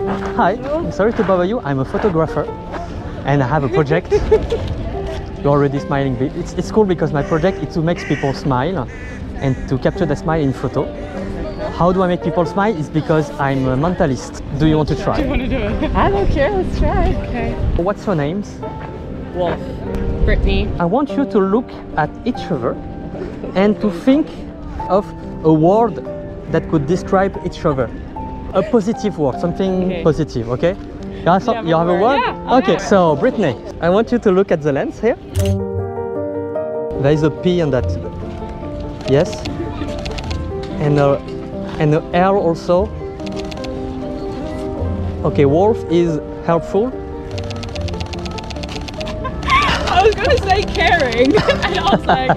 Hi, I'm sorry to bother you. I'm a photographer and I have a project. You're already smiling. It's cool because my project is to make people smile and to capture the smile in photo. How do I make people smile? It's because I'm a mentalist. Do you want to try? Do you want to do it? I don't care, let's try. Okay. What's your names? Wolf. Brittany. I want you to look at each other and to think of a word that could describe each other. A positive word, something positive, okay? You have a word? Yeah, okay, so Brittany, I want you to look at the lens here. There is a P on that. Yes. And the R also. Okay, wolf is helpful. I was gonna say caring, and I was like,